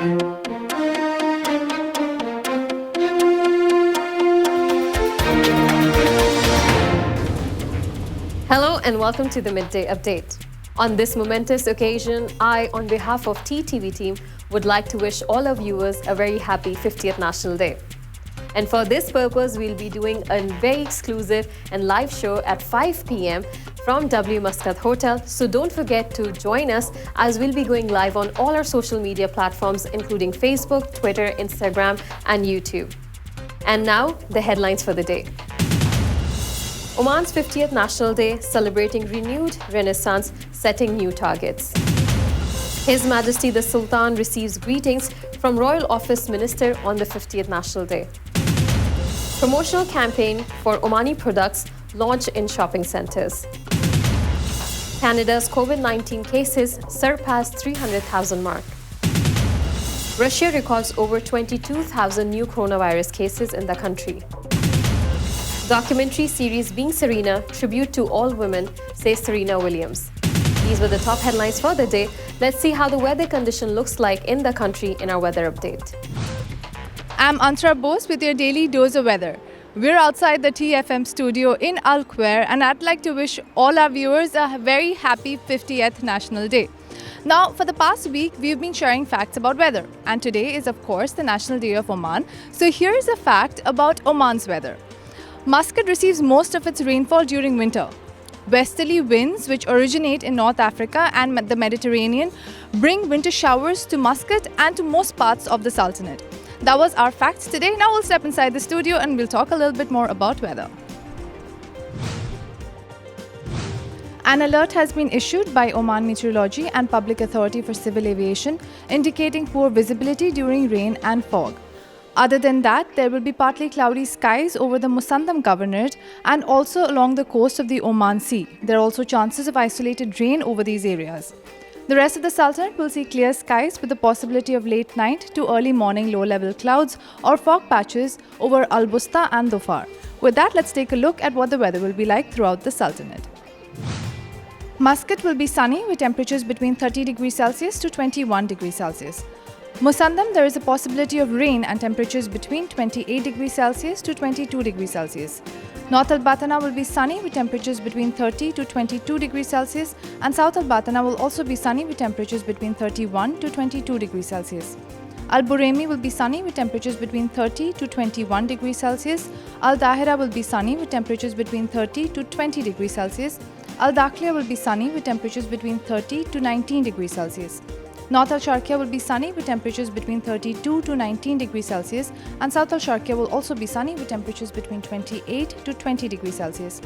Hello and welcome to the Midday Update. On this momentous occasion, I, on behalf of TTV team, would like to wish all our viewers a very happy 50th National Day. And for this purpose, we'll be doing a very exclusive and live show at 5 p.m. from W Muscat Hotel. So don't forget to join us as we'll be going live on all our social media platforms, including Facebook, Twitter, Instagram, and YouTube. And now, the headlines for the day. Oman's 50th National Day, celebrating renewed renaissance, setting new targets. His Majesty the Sultan receives greetings from Royal Office Minister on the 50th National Day. Promotional campaign for Omani products launched in shopping centers. Canada's COVID-19 cases surpassed 300,000 mark. Russia records over 22,000 new coronavirus cases in the country. Documentary series Being Serena, tribute to all women, says Serena Williams. These were the top headlines for the day. Let's see how the weather condition looks like in the country in our weather update. I'm Antara Bose with your daily dose of weather. We're outside the TFM studio in Al Quair, and I'd like to wish all our viewers a very happy 50th National Day. Now, for the past week, we've been sharing facts about weather, and today is, of course, the National Day of Oman. So here's a fact about Oman's weather. Muscat receives most of its rainfall during winter. Westerly winds, which originate in North Africa and the Mediterranean, bring winter showers to Muscat and to most parts of the Sultanate. That was our facts today. Now we'll step inside the studio and we'll talk a little bit more about weather. An alert has been issued by Oman Meteorology and Public Authority for Civil Aviation, indicating poor visibility during rain and fog. Other than that, there will be partly cloudy skies over the Musandam Governorate and also along the coast of the Oman Sea. There are also chances of isolated rain over these areas. The rest of the Sultanate will see clear skies with the possibility of late night to early morning low-level clouds or fog patches over Al Busta and Dhofar. With that, let's take a look at what the weather will be like throughout the Sultanate. Muscat will be sunny with temperatures between 30 degrees Celsius to 21 degrees Celsius. Musandam, there is a possibility of rain and temperatures between 28 degrees Celsius to 22 degrees Celsius. North Al Batana will be sunny with temperatures between 30 to 22 degrees Celsius, and South Al Batana will also be sunny with temperatures between 31 to 22 degrees Celsius. Al Buremi will be sunny with temperatures between 30 to 21 degrees Celsius. Al Dahira will be sunny with temperatures between 30 to 20 degrees Celsius. Al Dakhliya will be sunny with temperatures between 30 to 19 degrees Celsius. North Al Sharqiya will be sunny with temperatures between 32 to 19 degrees Celsius, and South Al Sharqiya will also be sunny with temperatures between 28 to 20 degrees Celsius.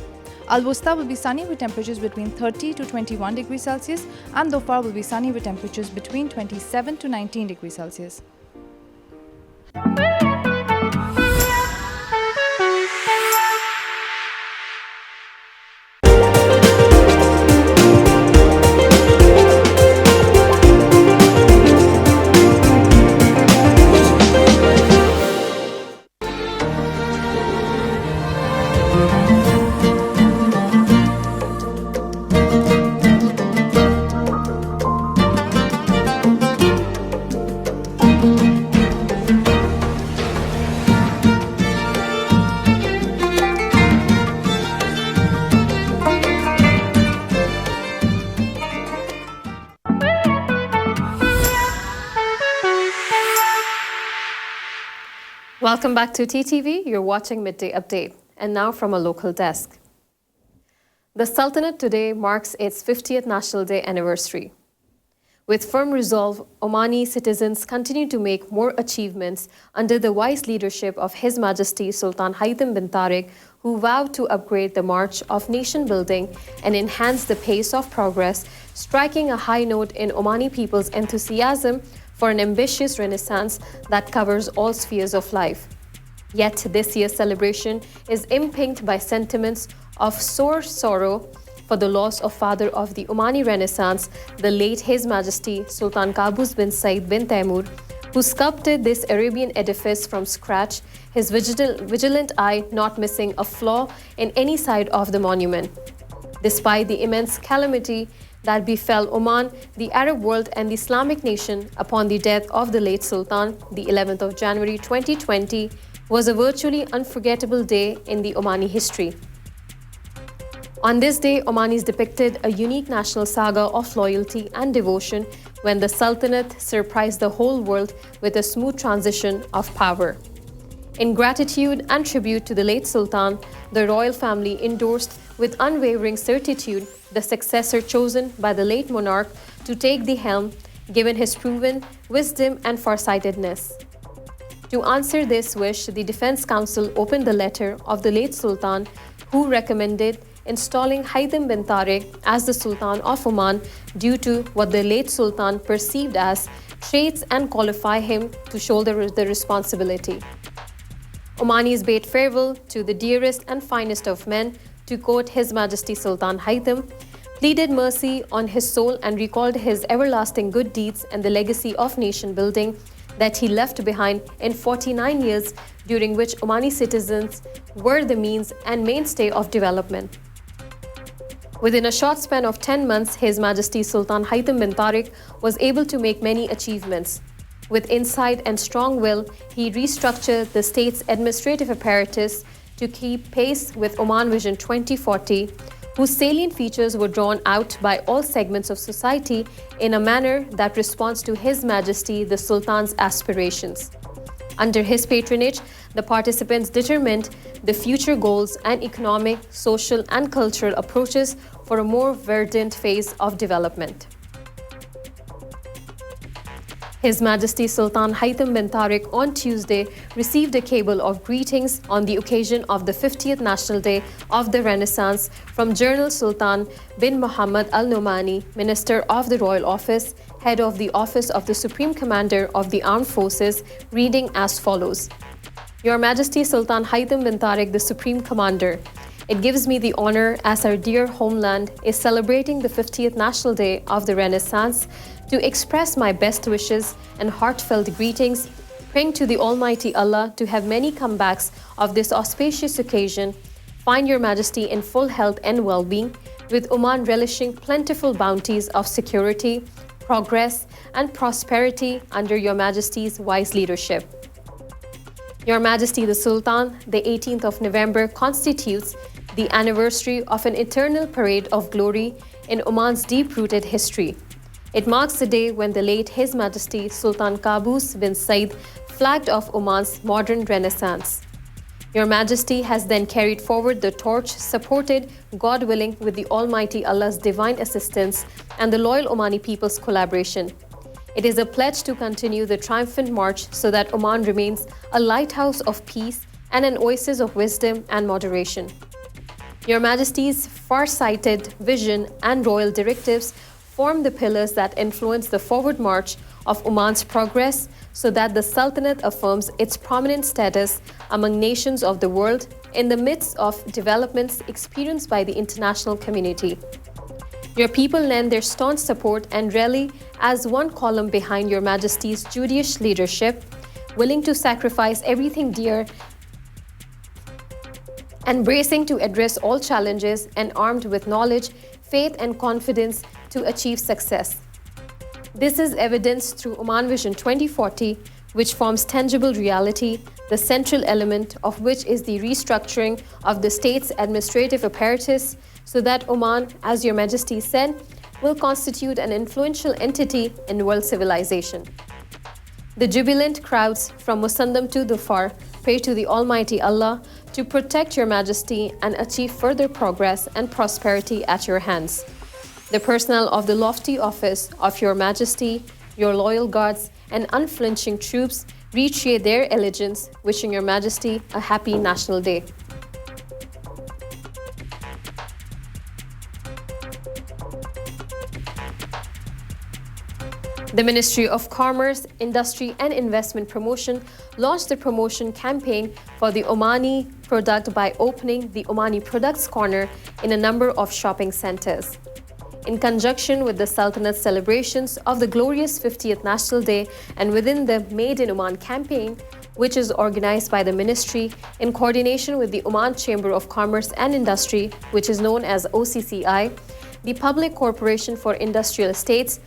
Al Wusta will be sunny with temperatures between 30 to 21 degrees Celsius, and Dhofar will be sunny with temperatures between 27 to 19 degrees Celsius. Welcome back to TTV. You're watching Midday Update. And now from a local desk. The Sultanate today marks its 50th National Day anniversary. With firm resolve, Omani citizens continue to make more achievements under the wise leadership of His Majesty Sultan Haitham bin Tariq, who vowed to upgrade the march of nation building and enhance the pace of progress, striking a high note in Omani people's enthusiasm for an ambitious renaissance that covers all spheres of life. Yet this year's celebration is impinged by sentiments of sore sorrow for the loss of father of the Omani Renaissance, the late His Majesty Sultan Qaboos bin Said bin Taimur, who sculpted this Arabian edifice from scratch, his vigilant eye not missing a flaw in any side of the monument. Despite the immense calamity, that befell Oman, the Arab world, and the Islamic nation upon the death of the late Sultan, the 11th of January 2020, was a virtually unforgettable day in the Omani history. On this day, Omanis depicted a unique national saga of loyalty and devotion when the Sultanate surprised the whole world with a smooth transition of power. In gratitude and tribute to the late Sultan, the royal family endorsed with unwavering certitude the successor chosen by the late monarch to take the helm, given his proven wisdom and farsightedness. To answer this wish, the Defense Council opened the letter of the late Sultan, who recommended installing Haitham bin Tariq as the Sultan of Oman due to what the late Sultan perceived as traits and qualify him to shoulder the responsibility. Omanis bade farewell to the dearest and finest of men, to quote His Majesty Sultan Haitham, pleaded mercy on his soul and recalled his everlasting good deeds and the legacy of nation building that he left behind in 49 years, during which Omani citizens were the means and mainstay of development. Within a short span of 10 months, His Majesty Sultan Haitham bin Tariq was able to make many achievements. With insight and strong will, he restructured the state's administrative apparatus to keep pace with Oman Vision 2040, whose salient features were drawn out by all segments of society in a manner that responds to His Majesty the Sultan's aspirations. Under his patronage, the participants determined the future goals and economic, social, and cultural approaches for a more verdant phase of development. His Majesty Sultan Haitham bin Tariq on Tuesday received a cable of greetings on the occasion of the 50th National Day of the Renaissance from General Sultan bin Muhammad Al Nomani, Minister of the Royal Office, Head of the Office of the Supreme Commander of the Armed Forces, reading as follows: Your Majesty Sultan Haitham bin Tariq, the Supreme Commander, it gives me the honor, as our dear homeland is celebrating the 50th National Day of the Renaissance, to express my best wishes and heartfelt greetings, praying to the Almighty Allah to have many comebacks of this auspicious occasion. Find Your Majesty in full health and well-being, with Oman relishing plentiful bounties of security, progress, and prosperity under Your Majesty's wise leadership. Your Majesty the Sultan, the 18th of November constitutes the anniversary of an eternal parade of glory in Oman's deep-rooted history. It marks the day when the late His Majesty Sultan Qaboos bin Said flagged off Oman's modern renaissance. Your Majesty has then carried forward the torch, supported, God willing, with the Almighty Allah's divine assistance and the loyal Omani people's collaboration. It is a pledge to continue the triumphant march so that Oman remains a lighthouse of peace and an oasis of wisdom and moderation. Your Majesty's far-sighted vision and royal directives form the pillars that influence the forward march of Oman's progress so that the Sultanate affirms its prominent status among nations of the world in the midst of developments experienced by the international community. Your people lend their staunch support and rally as one column behind Your Majesty's judicious leadership, willing to sacrifice everything dear and bracing to address all challenges and armed with knowledge, faith, and confidence to achieve success. This is evidenced through Oman Vision 2040, which forms tangible reality, the central element of which is the restructuring of the state's administrative apparatus so that Oman, as Your Majesty said, will constitute an influential entity in world civilization. The jubilant crowds from Musandam to Dhofar pray to the Almighty Allah to protect Your Majesty and achieve further progress and prosperity at your hands. The personnel of the lofty office of Your Majesty, your loyal guards, and unflinching troops reiterate their allegiance, wishing Your Majesty a happy National Day. The Ministry of Commerce, Industry and Investment Promotion launched the promotion campaign for the Omani product by opening the Omani Products Corner in a number of shopping centers. In conjunction with the Sultanate celebrations of the glorious 50th National Day and within the Made in Oman campaign, which is organized by the Ministry in coordination with the Oman Chamber of Commerce and Industry, which is known as OCCI, the Public Corporation for Industrial Estates,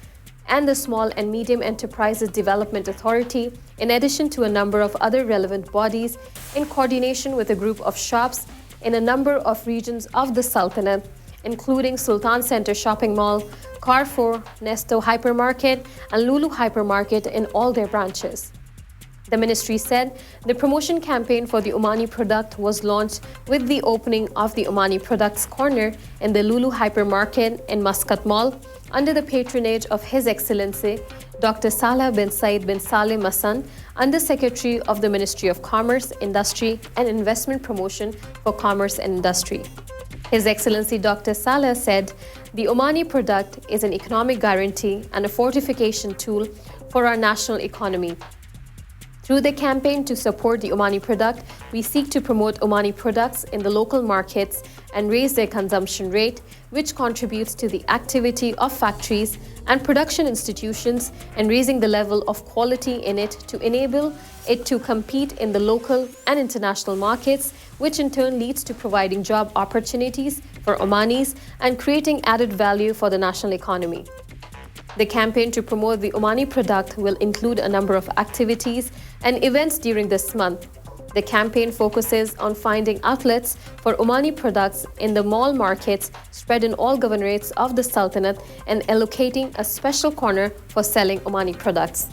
and the Small and Medium Enterprises Development Authority, in addition to a number of other relevant bodies, in coordination with a group of shops in a number of regions of the Sultanate, including Sultan Center Shopping Mall, Carrefour, Nesto Hypermarket, and Lulu Hypermarket in all their branches. The ministry said the promotion campaign for the Omani product was launched with the opening of the Omani Products Corner in the Lulu Hypermarket in Muscat Mall under the patronage of His Excellency Dr. Salah bin Said bin Saleh Masan, Under Secretary of the Ministry of Commerce, Industry and Investment Promotion for Commerce and Industry. His Excellency Dr. Salah said the Omani product is an economic guarantee and a fortification tool for our national economy. Through the campaign to support the Omani product, we seek to promote Omani products in the local markets and raise their consumption rate, which contributes to the activity of factories and production institutions and raising the level of quality in it to enable it to compete in the local and international markets, which in turn leads to providing job opportunities for Omanis and creating added value for the national economy. The campaign to promote the Omani product will include a number of activities and events during this month. The campaign focuses on finding outlets for Omani products in the mall markets spread in all governorates of the Sultanate and allocating a special corner for selling Omani products.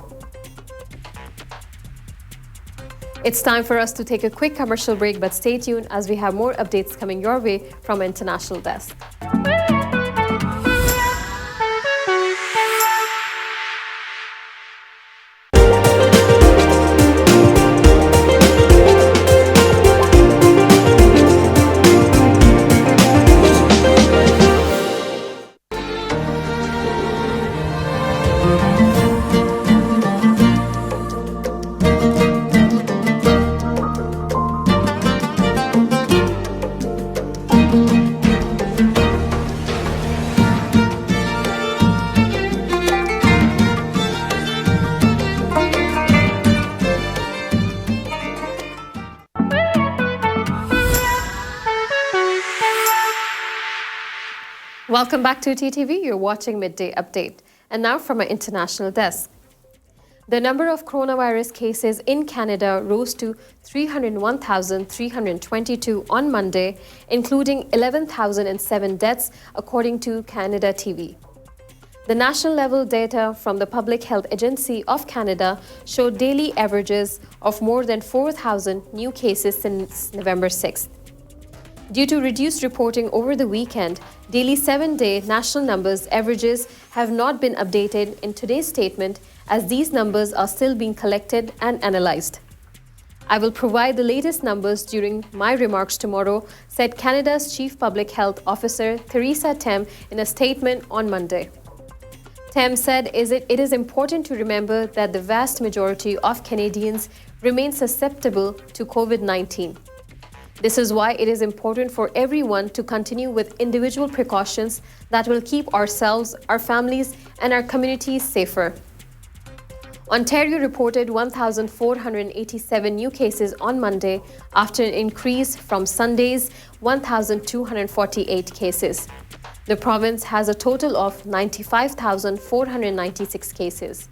It's time for us to take a quick commercial break, but stay tuned as we have more updates coming your way from our international desk. Welcome back to TTV. You're watching Midday Update. And now from our international desk. The number of coronavirus cases in Canada rose to 301,322 on Monday, including 11,007 deaths, according to Canada TV. The national level data from the Public Health Agency of Canada showed daily averages of more than 4,000 new cases since November 6th. Due to reduced reporting over the weekend, daily 7-day national numbers averages have not been updated in today's statement as these numbers are still being collected and analyzed. I will provide the latest numbers during my remarks tomorrow, said Canada's Chief Public Health Officer Theresa Tam in a statement on Monday. Tam said it is important to remember that the vast majority of Canadians remain susceptible to COVID-19. This is why it is important for everyone to continue with individual precautions that will keep ourselves, our families, and our communities safer. Ontario reported 1,487 new cases on Monday after an increase from Sunday's 1,248 cases. The province has a total of 95,496 cases.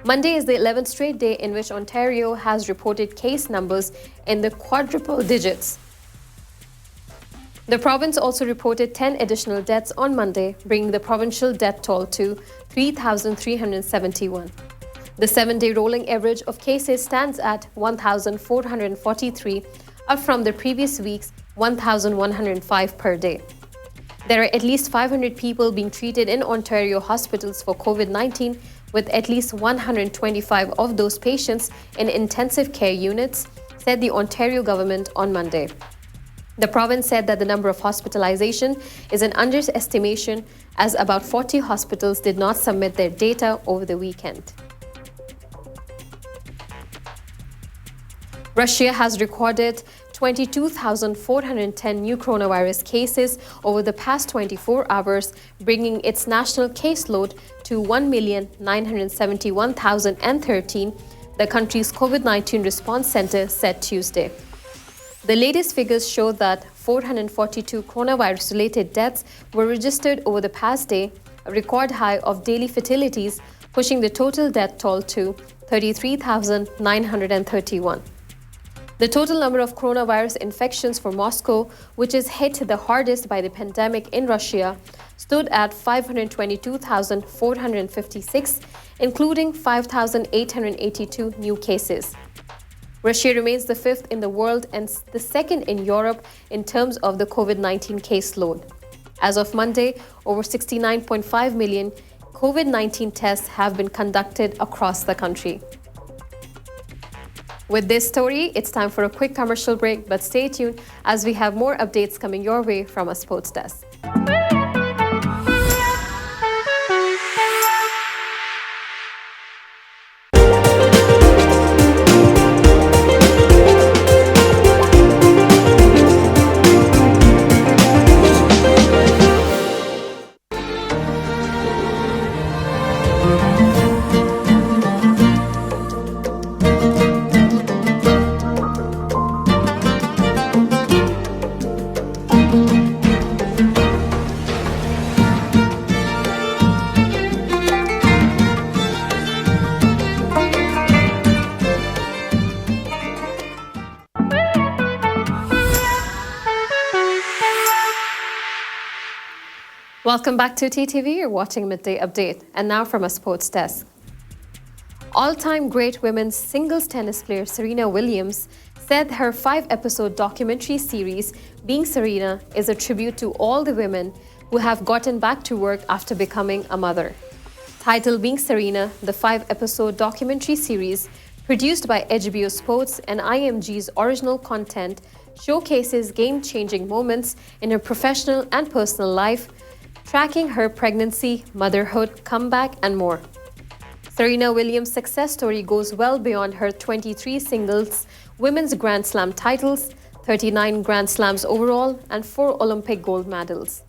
Monday is the 11th straight day in which Ontario has reported case numbers in the quadruple digits. The province also reported 10 additional deaths on Monday, bringing the provincial death toll to 3,371. The 7-day rolling average of cases stands at 1,443, up from the previous week's 1,105 per day. There are at least 500 people being treated in Ontario hospitals for COVID-19, with at least 125 of those patients in intensive care units, said the Ontario government on Monday. The province said that the number of hospitalization is an underestimation as about 40 hospitals did not submit their data over the weekend. Russia has recorded 22,410 new coronavirus cases over the past 24 hours, bringing its national caseload to 1,971,013, the country's COVID-19 response center said Tuesday. The latest figures show that 442 coronavirus-related deaths were registered over the past day, a record high of daily fatalities, pushing the total death toll to 33,931. The total number of coronavirus infections for Moscow, which is hit the hardest by the pandemic in Russia, stood at 522,456, including 5,882 new cases. Russia remains the fifth in the world and the second in Europe in terms of the COVID-19 caseload. As of Monday, over 69.5 million COVID-19 tests have been conducted across the country. With this story, it's time for a quick commercial break, but stay tuned as we have more updates coming your way from our sports desk. Welcome back to TTV. You're watching Midday Update. And now from a sports desk. All-time great women's singles tennis player Serena Williams said her 5-episode documentary series, Being Serena, is a tribute to all the women who have gotten back to work after becoming a mother. Titled Being Serena, the 5-episode documentary series, produced by HBO Sports and IMG's original content, showcases game-changing moments in her professional and personal life, tracking her pregnancy, motherhood, comeback, and more. Serena Williams' success story goes well beyond her 23 singles women's Grand Slam titles, 39 Grand Slams overall, and 4 Olympic gold medals.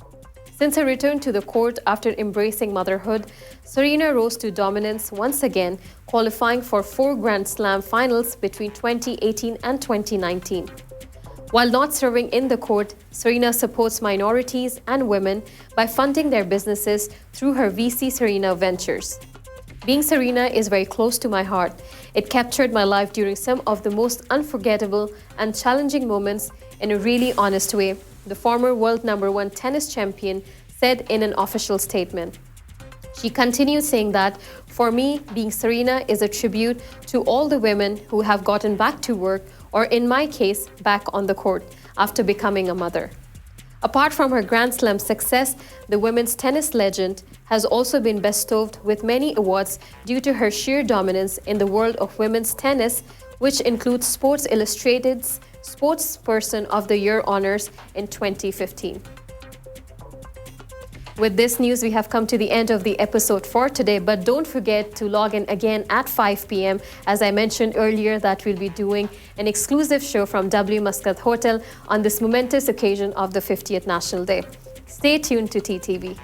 Since her return to the court after embracing motherhood, Serena rose to dominance once again, qualifying for 4 Grand Slam finals between 2018 and 2019. While not serving in the court, Serena supports minorities and women by funding their businesses through her VC Serena Ventures. Being Serena is very close to my heart. It captured my life during some of the most unforgettable and challenging moments in a really honest way, the former world #1 tennis champion said in an official statement. She continued saying that, "For me, Being Serena is a tribute to all the women who have gotten back to work, or in my case, back on the court, after becoming a mother." Apart from her Grand Slam success, the women's tennis legend has also been bestowed with many awards due to her sheer dominance in the world of women's tennis, which includes Sports Illustrated's Sportsperson of the Year honors in 2015. With this news, we have come to the end of the episode for today, but don't forget to log in again at 5 p.m. As I mentioned earlier, that we'll be doing an exclusive show from W Muscat Hotel on this momentous occasion of the 50th National Day. Stay tuned to TTV.